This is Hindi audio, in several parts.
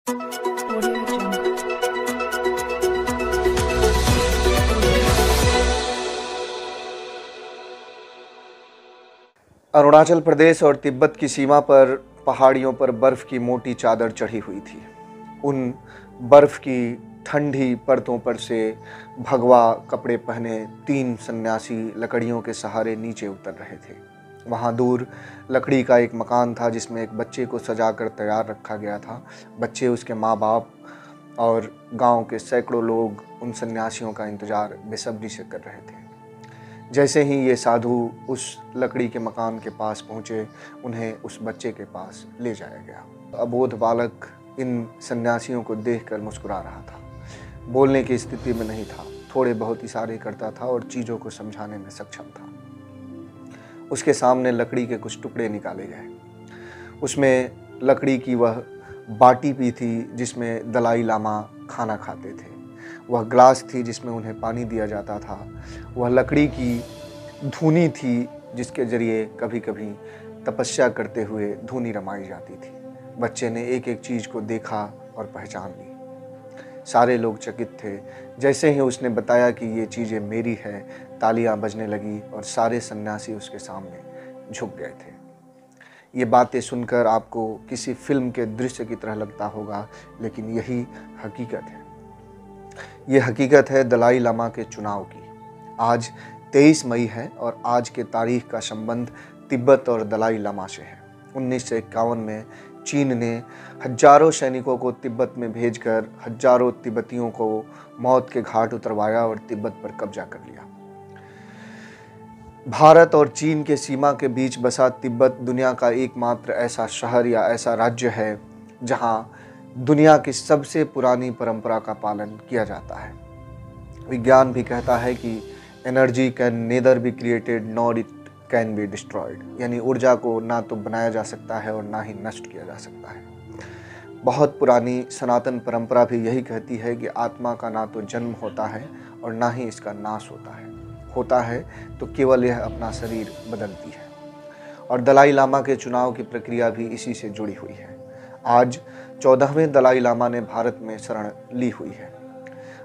Audio Jungle. अरुणाचल प्रदेश और तिब्बत की सीमा पर पहाड़ियों पर बर्फ की मोटी चादर चढ़ी हुई थी। उन बर्फ की ठंडी परतों पर से भगवा कपड़े पहने 3 सन्यासी लकड़ियों के सहारे नीचे उतर रहे थे। वहाँ दूर लकड़ी का एक मकान था जिसमें एक बच्चे को सजाकर तैयार रखा गया था। बच्चे, उसके माँ बाप और गांव के सैकड़ों लोग उन सन्यासियों का इंतजार बेसब्री से कर रहे थे। जैसे ही ये साधु उस लकड़ी के मकान के पास पहुँचे, उन्हें उस बच्चे के पास ले जाया गया। अबोध बालक इन सन्यासियों को देखकर मुस्कुरा रहा था। बोलने की स्थिति में नहीं था, थोड़े बहुत इशारे करता था और चीज़ों को समझाने में सक्षम था। उसके सामने लकड़ी के कुछ टुकड़े निकाले गए। उसमें लकड़ी की वह बाटी भी थी जिसमें दलाई लामा खाना खाते थे। वह ग्लास थी जिसमें उन्हें पानी दिया जाता था। वह लकड़ी की धूनी थी जिसके जरिए कभी कभी तपस्या करते हुए धूनी रमाई जाती थी। बच्चे ने एक एक चीज़ को देखा और पहचान ली। सारे लोग चकित थे। जैसे ही उसने बताया कि ये चीज़ें मेरी है, तालियां बजने लगी और सारे सन्यासी उसके सामने झुक गए थे। ये बातें सुनकर आपको किसी फिल्म के दृश्य की तरह लगता होगा, लेकिन यही हकीकत है। ये हकीकत है दलाई लामा के चुनाव की। आज 23 मई है और आज के तारीख का संबंध तिब्बत और दलाई लामा से है। 1951 में चीन ने हजारों सैनिकों को तिब्बत में भेजकर हजारों तिब्बतियों को मौत के घाट उतरवाया और तिब्बत पर कब्जा कर लिया। भारत और चीन के सीमा के बीच बसा तिब्बत दुनिया का एकमात्र ऐसा शहर या ऐसा राज्य है जहां दुनिया की सबसे पुरानी परंपरा का पालन किया जाता है। विज्ञान भी कहता है कि energy can nether be created nor it can be destroyed, यानी ऊर्जा को ना तो बनाया जा सकता है और ना ही नष्ट किया जा सकता है। बहुत पुरानी सनातन परंपरा भी यही कहती है कि आत्मा का ना तो जन्म होता है और ना ही इसका नाश होता है तो केवल यह अपना शरीर बदलती है। और दलाई लामा के चुनाव की प्रक्रिया भी इसी से जुड़ी हुई है। आज 14वें दलाई लामा ने भारत में शरण ली हुई है।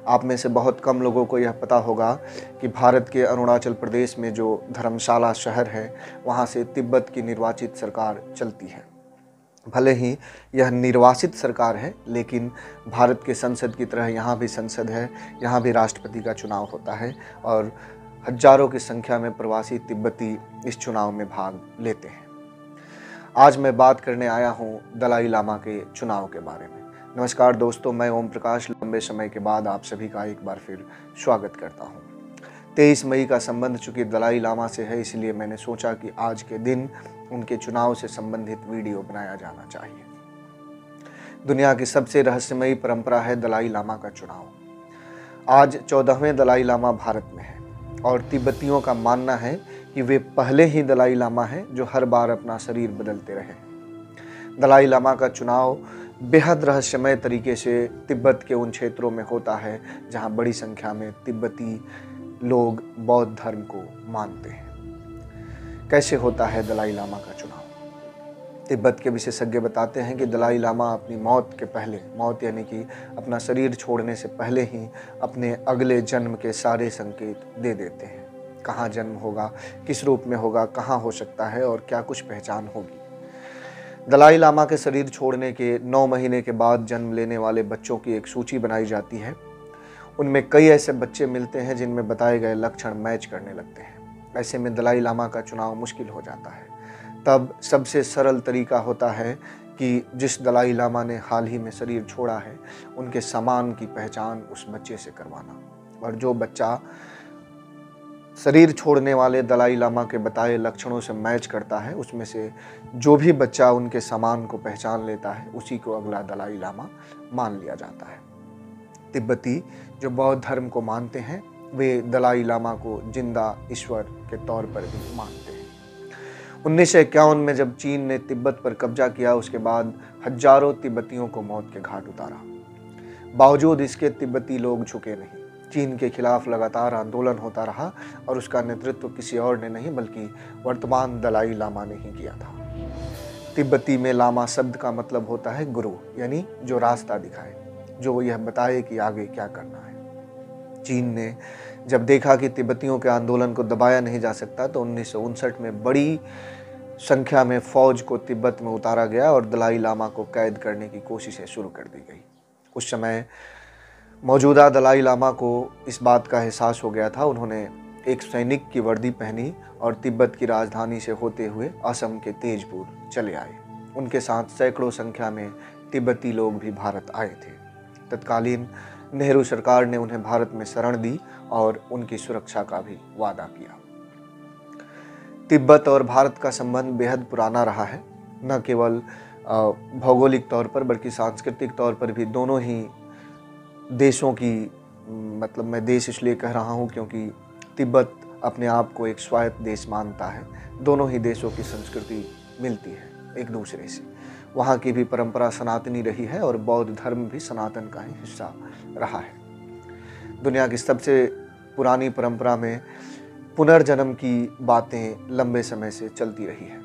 आप में से बहुत कम लोगों को यह पता होगा कि भारत के अरुणाचल प्रदेश में जो धर्मशाला शहर है, वहाँ से तिब्बत की निर्वाचित सरकार चलती है। भले ही यह निर्वासित सरकार है, लेकिन भारत के संसद की तरह यहाँ भी संसद है, यहाँ भी राष्ट्रपति का चुनाव होता है और हजारों की संख्या में प्रवासी तिब्बती इस चुनाव में भाग लेते हैं। आज मैं बात करने आया हूँ दलाई लामा के चुनाव के बारे में। नमस्कार दोस्तों, मैं ओम प्रकाश लंबे समय के बाद आप सभी का एक बार फिर स्वागत करता हूँ। 23 मई का संबंध चूँकि दलाई लामा से है, इसलिए मैंने सोचा कि आज के दिन उनके चुनाव से संबंधित वीडियो बनाया जाना चाहिए। दुनिया की सबसे रहस्यमयी परंपरा है दलाई लामा का चुनाव। आज 14वें दलाई लामा भारत में है और तिब्बतियों का मानना है कि वे पहले ही दलाई लामा हैं जो हर बार अपना शरीर बदलते रहे। दलाई लामा का चुनाव बेहद रहस्यमय तरीके से तिब्बत के उन क्षेत्रों में होता है जहां बड़ी संख्या में तिब्बती लोग बौद्ध धर्म को मानते हैं। कैसे होता है दलाई लामा का चुनाव? तिब्बत के विशेषज्ञ बताते हैं कि दलाई लामा अपनी मौत के पहले, मौत यानी कि अपना शरीर छोड़ने से पहले ही अपने अगले जन्म के सारे संकेत दे देते हैं। कहाँ जन्म होगा, किस रूप में होगा, कहाँ हो सकता है और क्या कुछ पहचान होगी। दलाई लामा के शरीर छोड़ने के 9 महीने के बाद जन्म लेने वाले बच्चों की एक सूची बनाई जाती है। उनमें कई ऐसे बच्चे मिलते हैं जिनमें बताए गए लक्षण मैच करने लगते हैं। ऐसे में दलाई लामा का चुनाव मुश्किल हो जाता है। तब सबसे सरल तरीका होता है कि जिस दलाई लामा ने हाल ही में शरीर छोड़ा है, उनके सामान की पहचान उस बच्चे से करवाना। और जो बच्चा शरीर छोड़ने वाले दलाई लामा के बताए लक्षणों से मैच करता है, उसमें से जो भी बच्चा उनके सामान को पहचान लेता है, उसी को अगला दलाई लामा मान लिया जाता है। तिब्बती जो बौद्ध धर्म को मानते हैं, वे दलाई लामा को जिंदा ईश्वर के तौर पर भी मानते हैं। 1951 में जब चीन ने तिब्बत पर कब्जा किया, उसके बाद हजारों तिब्बतियों को मौत के घाट उतारा। बावजूद इसके तिब्बती लोग झुके नहीं। चीन के खिलाफ लगातार आंदोलन होता रहा और उसका नेतृत्व किसी और ने नहीं बल्कि वर्तमान दलाई लामा ने ही किया था। तिब्बती में लामा शब्द का मतलब होता है गुरु, यानी जो रास्ता दिखाए, जो यह बताए कि आगे क्या करना है। चीन ने जब देखा कि तिब्बतियों के आंदोलन को दबाया नहीं जा सकता तो 1959 में बड़ी संख्या में फौज को तिब्बत में उतारा गया और दलाई लामा को कैद करने की कोशिशें शुरू कर दी गई। उस समय मौजूदा दलाई लामा को इस बात का एहसास हो गया था। उन्होंने एक सैनिक की वर्दी पहनी और तिब्बत की राजधानी से होते हुए असम के तेजपुर चले आए। उनके साथ सैकड़ों संख्या में तिब्बती लोग भी भारत आए थे। तत्कालीन नेहरू सरकार ने उन्हें भारत में शरण दी और उनकी सुरक्षा का भी वादा किया। तिब्बत और भारत का संबंध बेहद पुराना रहा है, न केवल भौगोलिक तौर पर बल्कि सांस्कृतिक तौर पर भी। दोनों ही देशों की, मतलब मैं देश इसलिए कह रहा हूँ क्योंकि तिब्बत अपने आप को एक स्वायत्त देश मानता है। दोनों ही देशों की संस्कृति मिलती है एक दूसरे से। वहाँ की भी परंपरा सनातनी रही है और बौद्ध धर्म भी सनातन का ही हिस्सा रहा है। दुनिया की सबसे पुरानी परंपरा में पुनर्जन्म की बातें लंबे समय से चलती रही है।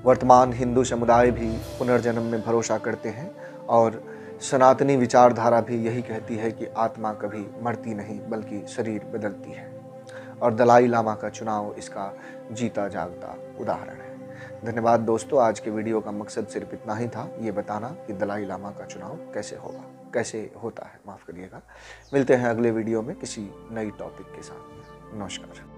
वर्तमान हिंदू समुदाय भी पुनर्जन्म में भरोसा करते हैं और सनातनी विचारधारा भी यही कहती है कि आत्मा कभी मरती नहीं बल्कि शरीर बदलती है, और दलाई लामा का चुनाव इसका जीता जागता उदाहरण है। धन्यवाद दोस्तों। आज के वीडियो का मकसद सिर्फ इतना ही था, ये बताना कि दलाई लामा का चुनाव कैसे होता है। माफ़ करिएगा। मिलते हैं अगले वीडियो में किसी नई टॉपिक के साथ। नमस्कार।